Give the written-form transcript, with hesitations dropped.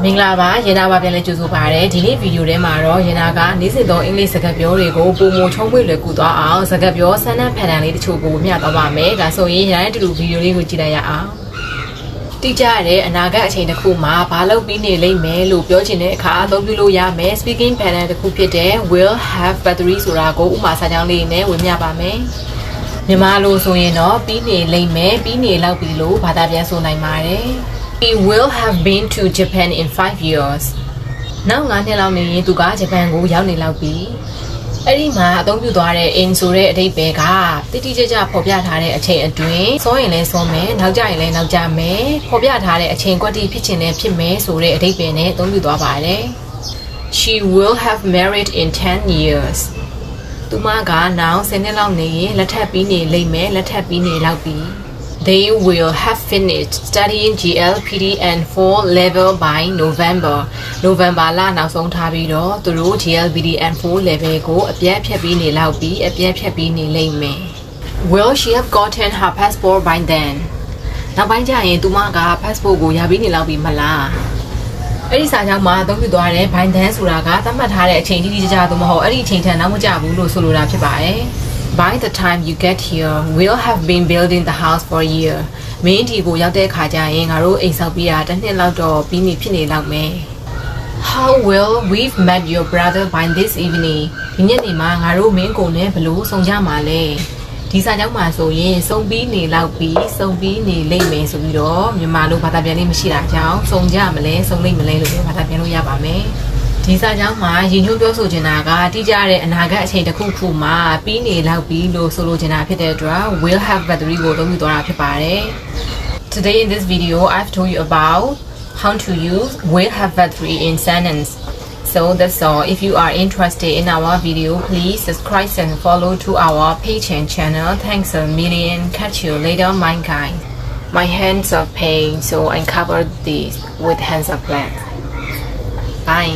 မင်္ဂလာပါရေနာပါပြန်လဲကြိုဆိုပါရစေဒီနေ့ဗီဒီယိုထဲမှာတော့ရေနာကနေ့စဉ်သောအင်္ဂလိပ်စကားပြောတွေကိုပုံမချုံးပွေလွယ်ကူသွားအောင်စကားပြောဆန်းတဲ့ pattern လေးတချို့ကိုမျှသွားပါမယ်ဒါဆိုရင်ရေနာရဲ့ဒီလိုဗီဒီယိုလေးကိုကြည့်လိုက်ရအောင်တိကျတဲ့အနာဂတ်အချိန်တစ်ခုမှာဘာလုပ်ပြီးနေလိမ့်မယ်လို့ပြောချင်တဲ့အခါအသုံးပြုလို့ရမယ် speaking pattern တစ်ခုဖြစ်တဲ့ will have battery ဆိုတာကိုဥပမာစာကြောင်းလေးနဲ့ဝင်ပြပါမယ်မြန်မာလိုဆိုရင်တော့ပြီးနေလိမ့်မယ်ပြီးနေလောက်ပြီလို့ဘာသာပြန်ဆိုနိုင်ပါတယ် He will have been to Japan in 5 years. နောက်9နှစ်လောက်နေရင်သူကဂျပန်ကိုရောက်နေလောက်ပြီ။အဲ့ဒီမှာအသုံးပြုသွားတဲ့ in ဆိုတဲ့အဓိပ္ပာယ်ကတိတိကျကျဖော်ပြထားတဲ့အချိန်အတွင်းစောရင်လည်းစောမယ်နောက်ကျရင်လည်းနောက်ကျမယ်ဖော်ပြထားတဲ့အချိန်ကွက်တိဖြစ်ချင်လည်းဖြစ်မယ်ဆိုတဲ့အဓိပ္ပာယ်နဲ့အသုံးပြုသွားပါတယ်။ She will have married in 10 years. သူမကနောက်10နှစ်လောက်နေရင်လက်ထပ်ပြီးနေလိမ့်မယ်လက်ထပ်ပြီးနေလောက်ပြီThey will have finished studying GLPD and 4 level by November. November လနောက်ဆုံးထားပြီးတော့သူတို့ GLPD and 4 level ကိုအပြည့်ဖြတ်ပြီးနေလောက်ပြီးအပြည့်ဖြတ်ပြီးနေလိမ့်မယ် Will she have gotten her passport by then? နောက်ပိုင်းကျရင်သူမက passport ကိုရပြီးနေလောက်ပြီမလားအဲ့ဒီစာကြောင်းမှာအသုံးပြုသွားတဲ့ by then ဆိုတာကသတ်မှတ်ထားတဲ့အချိန်တိတိကျကျသို့မဟုတ်အဲ့ဒီအချိန်ထက်နောက်မကျဘူးလို့ဆိုလိုတာဖြစ်ပါတယ်By the time you get here, we'll have been building the house for a year. မင်းဒီကိုရောက်တဲ့ခါကျရင်ငါတို့အိမ်ဆောက်ပြီးတာတစ်နှစ်လောက်တော့ပြီးနေဖြစ်နေလောက်မယ် How will we've met your brother by this evening? ဒီညနေမှာငါတို့မင်းကိုနဲ့ဘလို့ဆုံကြမှာလဲဒီစာကြောင်းမှာဆိုရင်စုံပြီးနေလောက်ပြီးစုံပြီးနေလိမ့်မယ်ဆိုပြီးတော့မြန်မာလိုဘာသာပြန်လေးမရှိတာကြောင့်စုံကြမလဲစုံလိမ့်မလဲလို့ဘာသာပြန်လို့ရပါမယ်ဒီစာကြောင်းမှာရည်ညွှန်းပြောဆိုချင်တာကတိကျတဲ့အနာဂတ်အချိန်တစ်ခုခုမှာပြီးနေလောက်ပြီးလို့ဆိုလိုချင်တာဖြစ်တဲ့အတွက် will have battery ကိုသုံးပြုသွားတာဖြစ်ပါတယ် Today in this video I've told you about how to use will have battery in sentence So that's all if you are interested in our video please subscribe and follow to our page and channel Thanks a million catch you later mankind My hands are pain so I covered this with hands of black Bye